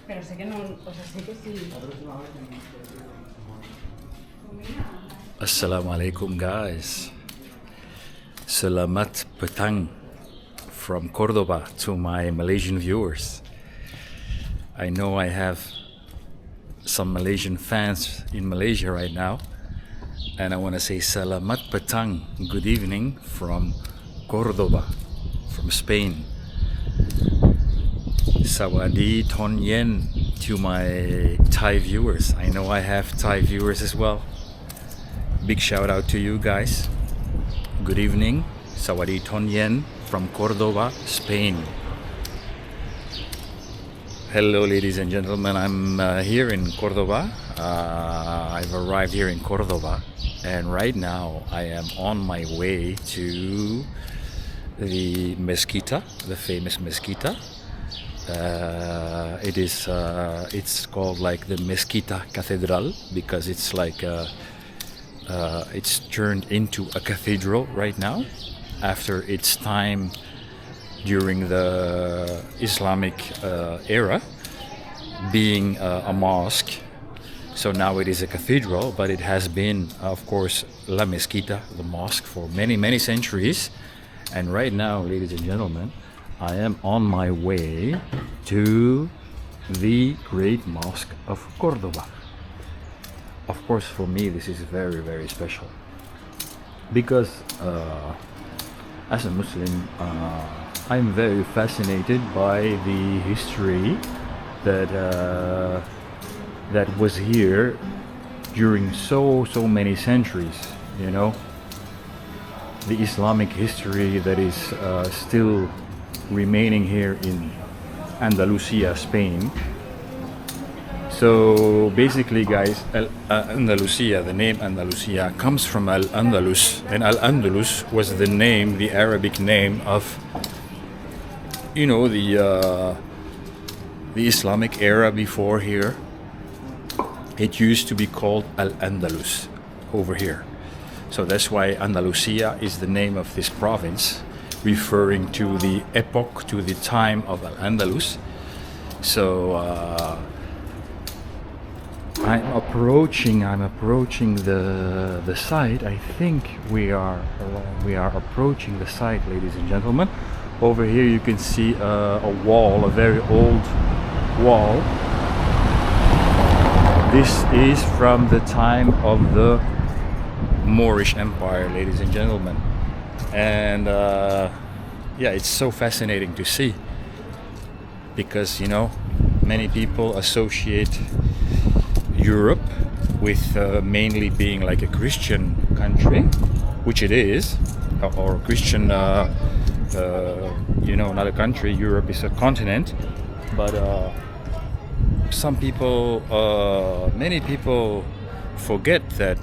Pero sé que no, o sea, sé que sí. Assalamu alaikum guys. Selamat petang from Córdoba to my Malaysian viewers. I know I have some Malaysian fans in Malaysia right now, and I want to say Selamat petang, good evening from Córdoba, from Spain. Sawadi Ton Yen to my Thai viewers. I know I have Thai viewers as well. Big shout out to you guys. Good evening. Sawadi Ton Yen from Córdoba, Spain. Hello ladies and gentlemen, I'm here in Córdoba. I've arrived here in Córdoba, and right now I am on my way to the Mezquita, the famous Mezquita. It's called like the Mezquita Cathedral because it's like it's turned into a cathedral right now after its time during the Islamic era being a mosque. So now it is a cathedral, but it has been, of course, La Mezquita, the mosque, for many centuries. And right now, ladies and gentlemen, I am on my way to the Great Mosque of Córdoba. Of course, for me, this is very special because as a Muslim, I'm very fascinated by the history that was here during so many centuries. You know, the Islamic history that is still remaining here in Andalusia, Spain. So basically, guys, Andalusia, the name Andalusia comes from Al-Andalus, and Al-Andalus was the name, the Arabic name of, you know, the Islamic era before here. It used to be called Al-Andalus over here. So that's why Andalusia is the name of this province, referring to the epoch, to the time of Al-Andalus. So I'm approaching the site. I think we are approaching the site, ladies and gentlemen. Over here you can see a wall, a very old wall. This is from the time of the Moorish Empire, ladies and gentlemen. And yeah, it's so fascinating to see because, you know, many people associate Europe with mainly being like a Christian country, which it is, or Christian, you know, not a country. Europe is a continent, but some people, many people forget that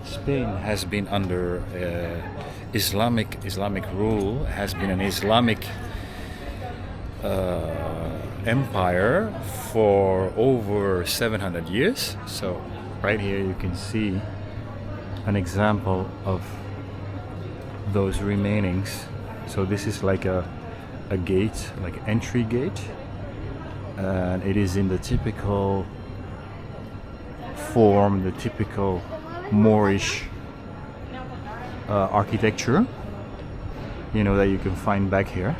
Spain has been under Islamic rule, has been an Islamic empire for over 700 years. So right here you can see an example of those remainings. So this is like a gate, like entry gate, and it is in the typical form, the typical Moorish architecture, you know, that you can find back here.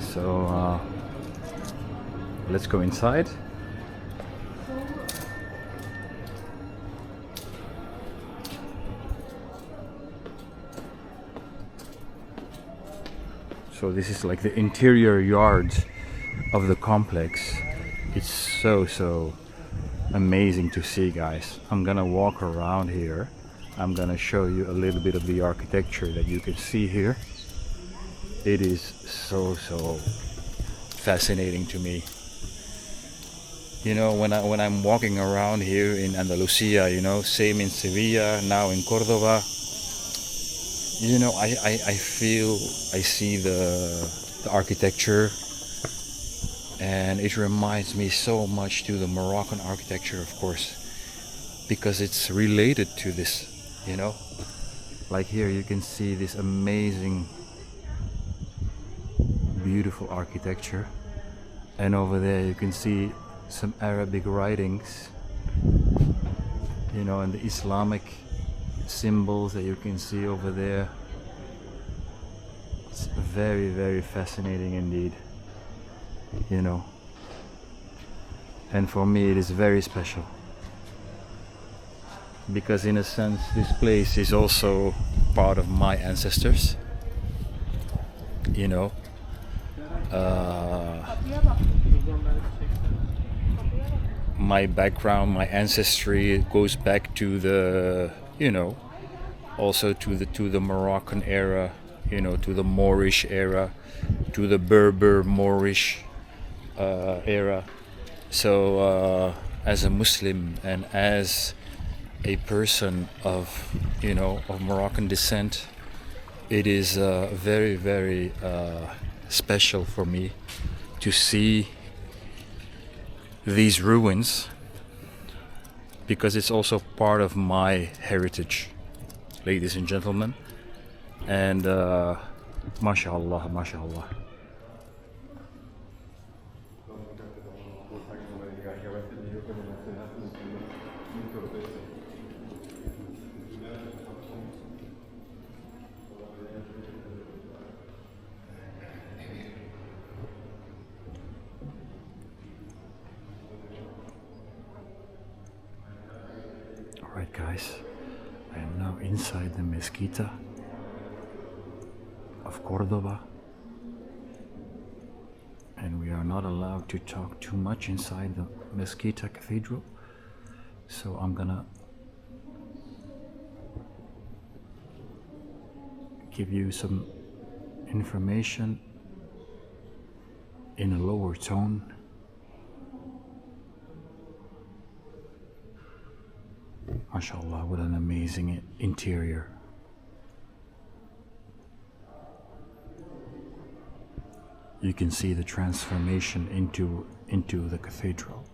So let's go inside. So this is like the interior yard of the complex. It's so amazing to see, guys. I'm gonna walk around here. I'm gonna show you a little bit of the architecture that you can see here. It is so fascinating to me. You know, when I'm walking around here in Andalusia, you know, same in Sevilla, now in Córdoba, you know, I feel, I see the architecture, and it reminds me so much to the Moroccan architecture, of course, because it's related to this, you know. Like here you can see this amazing beautiful architecture. And over there you can see some Arabic writings, you know, and the Islamic symbols that you can see over there. It's very, very fascinating indeed, you know. And for me it is very special, because in a sense this place is also part of my ancestors, you know. My background, my ancestry goes back to the, you know, also to the Moroccan era, you know, to the Moorish era, to the Berber Moorish era. So as a Muslim and as a person of, you know, of Moroccan descent, it is very, very special for me to see these ruins, because it's also part of my heritage, ladies and gentlemen. And mashallah, mashallah. Alright guys, I am now inside the Mezquita of Córdoba, and we are not allowed to talk too much inside the Mezquita Cathedral, so I'm gonna give you some information in a lower tone. MashaAllah, what an amazing interior. You can see the transformation into the cathedral.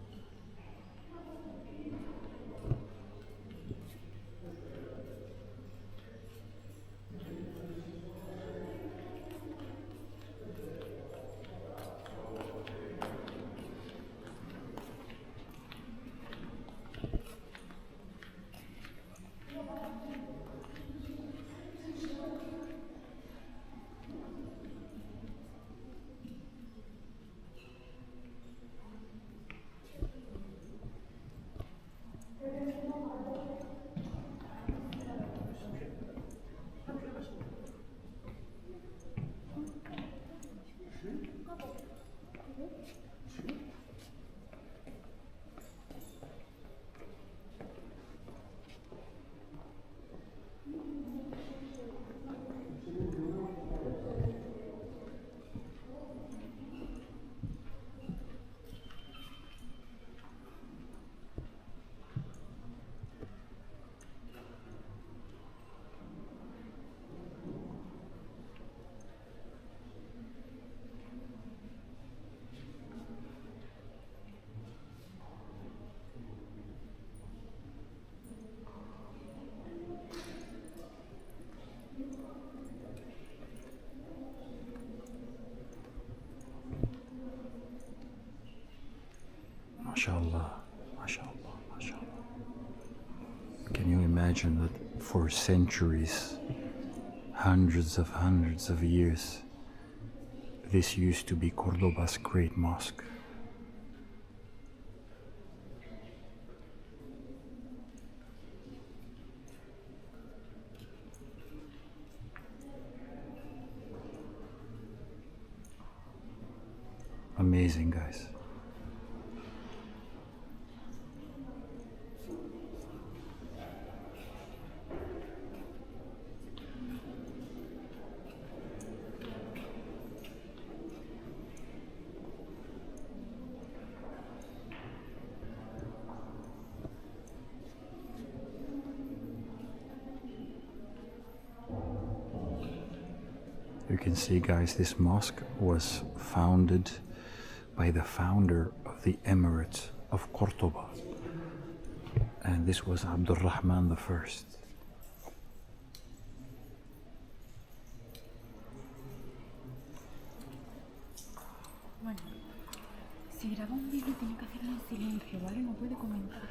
MashaAllah, MashaAllah, MashaAllah. Can you imagine that for centuries, hundreds of years, this used to be Cordoba's Great Mosque? Amazing, guys. You can see, guys, this mosque was founded by the founder of the Emirate of Córdoba, and this was Abdurrahman the First. Si graba un vídeo tiene que hacerlo en silencio, ¿vale? No puede comentarlo.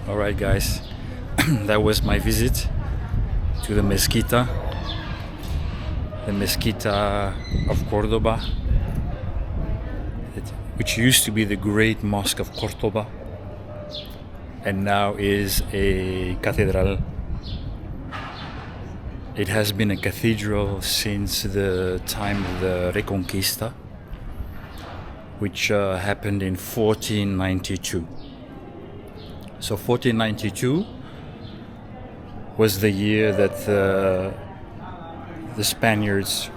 Alright guys, that was my visit to the Mezquita of Córdoba, which used to be the Great Mosque of Córdoba and now is a cathedral. It has been a cathedral since the time of the Reconquista, which happened in 1492. So 1492 was the year that the Spaniards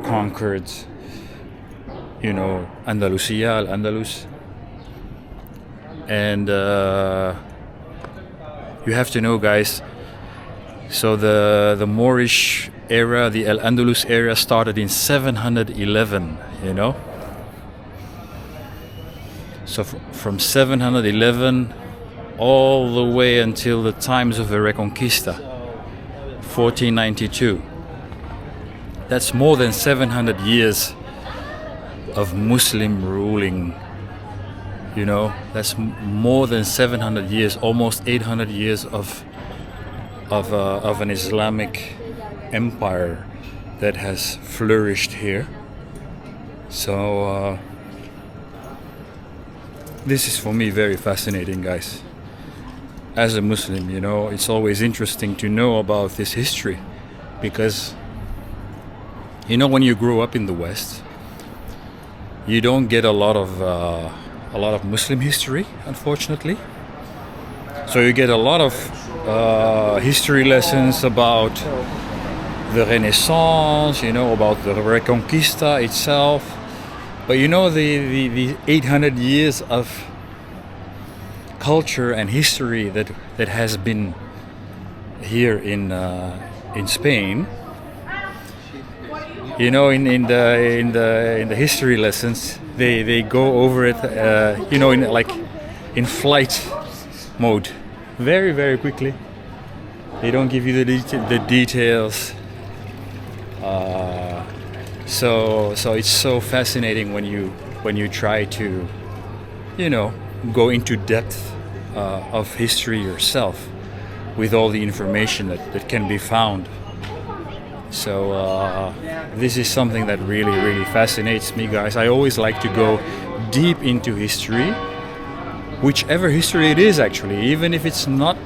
conquered, Andalusia, Al-Andalus. And you have to know, guys, so the Moorish era, the Al-Andalus era, started in 711, So from 711 all the way until the times of the Reconquista, 1492. That's more than 700 years of Muslim ruling. That's more than 700 years, almost 800 years of an Islamic empire that has flourished here. So this is for me very fascinating, guys. As a Muslim, it's always interesting to know about this history, because when you grow up in the West, you don't get a lot of Muslim history, unfortunately. So you get a lot of history lessons about the Renaissance, about the Reconquista itself. But the 800 years of culture and history that has been here in Spain. In the history lessons, they go over it, in flight mode, very, very quickly. They don't give you the details. So it's so fascinating when you try to, go into depth of history yourself with all the information that can be found. So this is something that really, really fascinates me, guys. I always like to go deep into history, whichever history it is, actually, even if it's not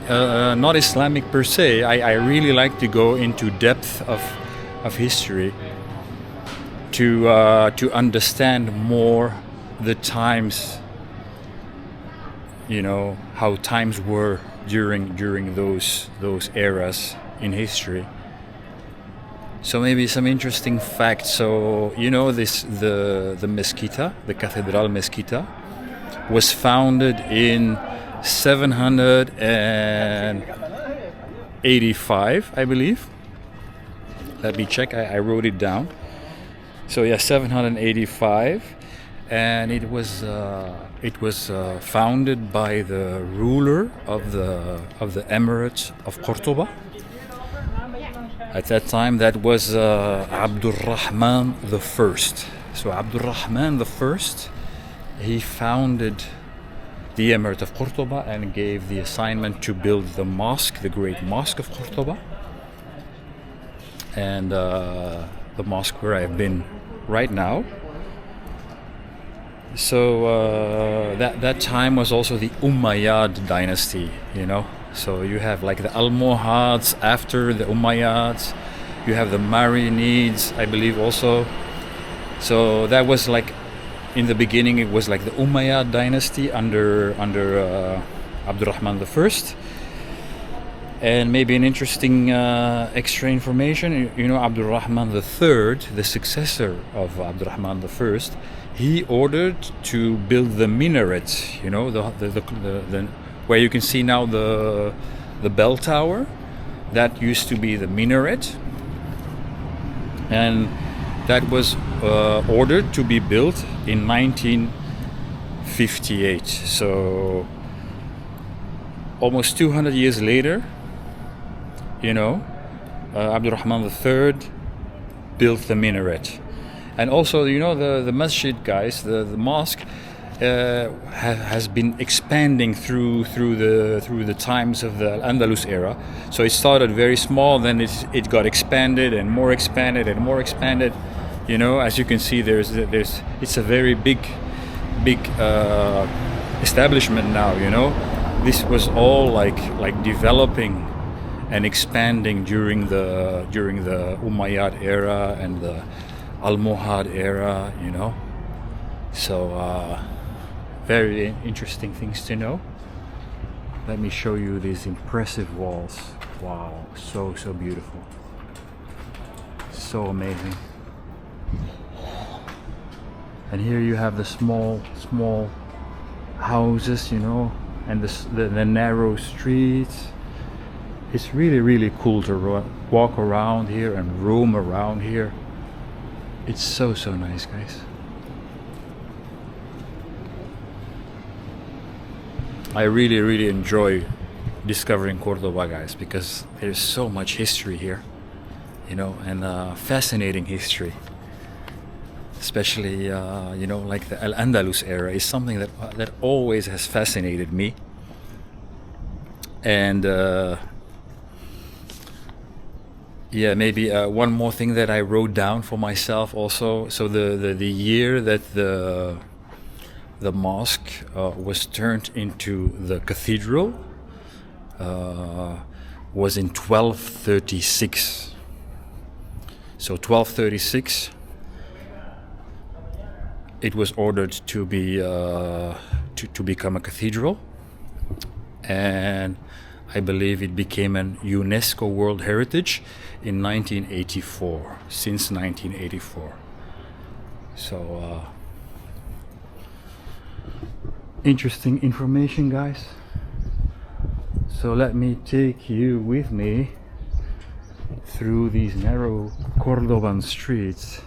Islamic per se. I really like to go into depth of history, to understand more the times, you know, how times were during those eras in history. So maybe some interesting facts. So you know, the Mezquita, the Cathedral Mezquita, was founded in 785, I believe. Let me check. I wrote it down. So yeah, 785, and it was founded by the ruler of the Emirate of Córdoba. At that time, that was Abdurrahman the First. So Abdurrahman the First, he founded the Emirate of Córdoba and gave the assignment to build the mosque, the Great Mosque of Córdoba, and the mosque where I've been right now. So that time was also the Umayyad dynasty, you know. So you have like the Almohads after the Umayyads. You have the Marinids, I believe, also. So that was like, in the beginning, it was like the Umayyad dynasty under Abdurrahman I. And maybe an interesting extra information, you know, Abdurrahman III, the successor of Abdurrahman I, he ordered to build the minaret, you know, the where you can see now the bell tower. That used to be the minaret, and that was ordered to be built in 1958. So almost 200 years later, you know, Abdurrahman III built the minaret. And also, you know, the masjid, guys, the mosque has been expanding through the times of the Al-Andalus era. So it started very small, then it got expanded and more expanded and more expanded. You know, as you can see, it's a very big establishment now. You know, this was all like developing and expanding during the Umayyad era and the Almohad era. You know, so very interesting things to know. Let me show you these impressive walls. Wow, so beautiful, so amazing. And here you have the small houses, you know, and the narrow streets. It's really cool to walk around here and roam around here. It's so nice, guys. I really enjoy discovering Córdoba, guys, because there's so much history here, you know, and fascinating history. Especially, you know, like the Al-Andalus era is something that always has fascinated me. And yeah, maybe one more thing that I wrote down for myself also. So the year that the mosque was turned into the cathedral was in 1236. So 1236, it was ordered to be to become a cathedral, and I believe it became an UNESCO World Heritage in 1984. Since 1984. So interesting information, guys. So let me take you with me through these narrow Cordoban streets.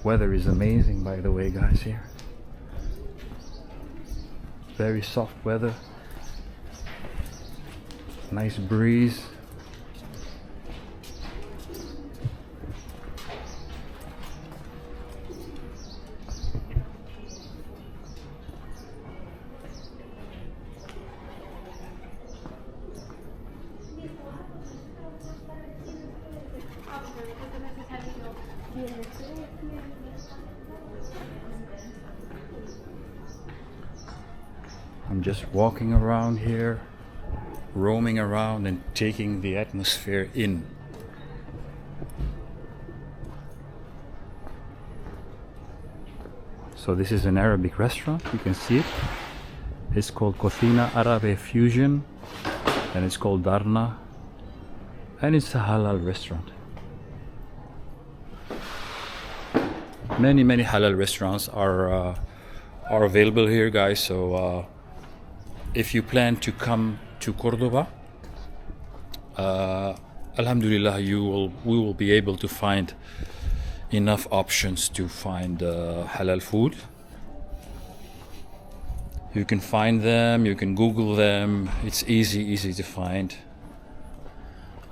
Weather is amazing, by the way, guys, here. Very soft weather. Nice breeze. I'm just walking around here, roaming around and taking the atmosphere in. So this is an Arabic restaurant, you can see it. It's called Cocina Árabe Fusion, and it's called Darna, and it's a halal restaurant. Many halal restaurants are available here, guys. So if you plan to come to Córdoba, Alhamdulillah, we will be able to find enough options to find halal food. You can find them, you can Google them. It's easy to find.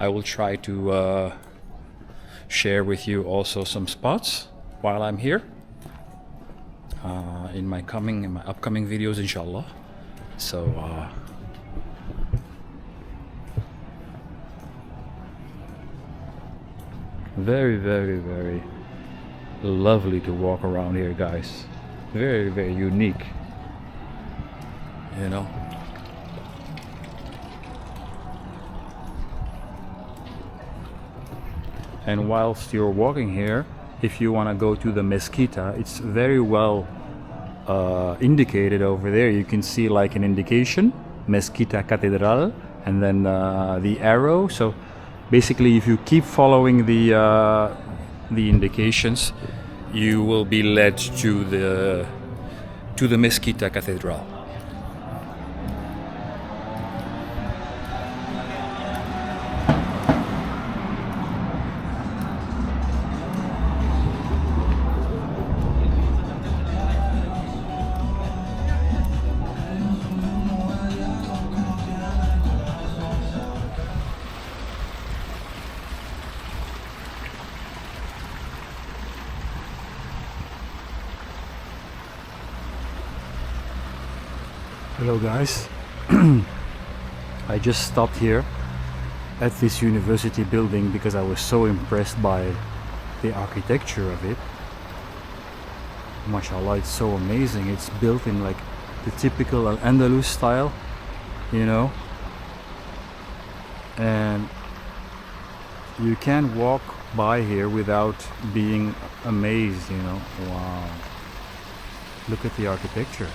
I will try to share with you also some spots while I'm here in my upcoming videos, inshallah. So very lovely to walk around here, guys. Very unique, you know. And whilst you're walking here, if you want to go to the Mezquita, it's very well indicated over there. You can see like an indication, Mezquita Catedral, and then the arrow. So basically, if you keep following the indications, you will be led to the Mezquita Cathedral. Hello guys, I just stopped here at this university building because I was so impressed by the architecture of it. MashaAllah, it's so amazing. It's built in like the typical Al-Andalus style, you know, and you can't walk by here without being amazed, you know. Wow, look at the architecture.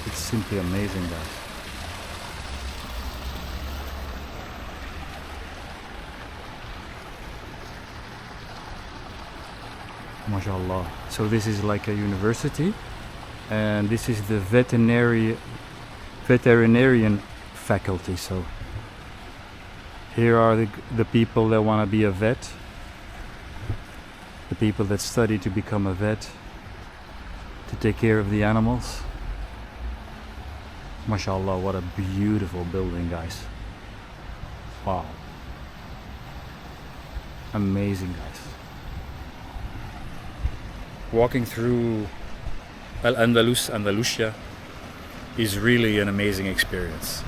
It's simply amazing, guys. MashaAllah. So this is like a university, and this is the veterinarian faculty. So here are the people that want to be a vet, the people that study to become a vet, to take care of the animals. MashaAllah, what a beautiful building, guys. Wow. Amazing, guys. Walking through Al-Andalus, Andalusia, is really an amazing experience.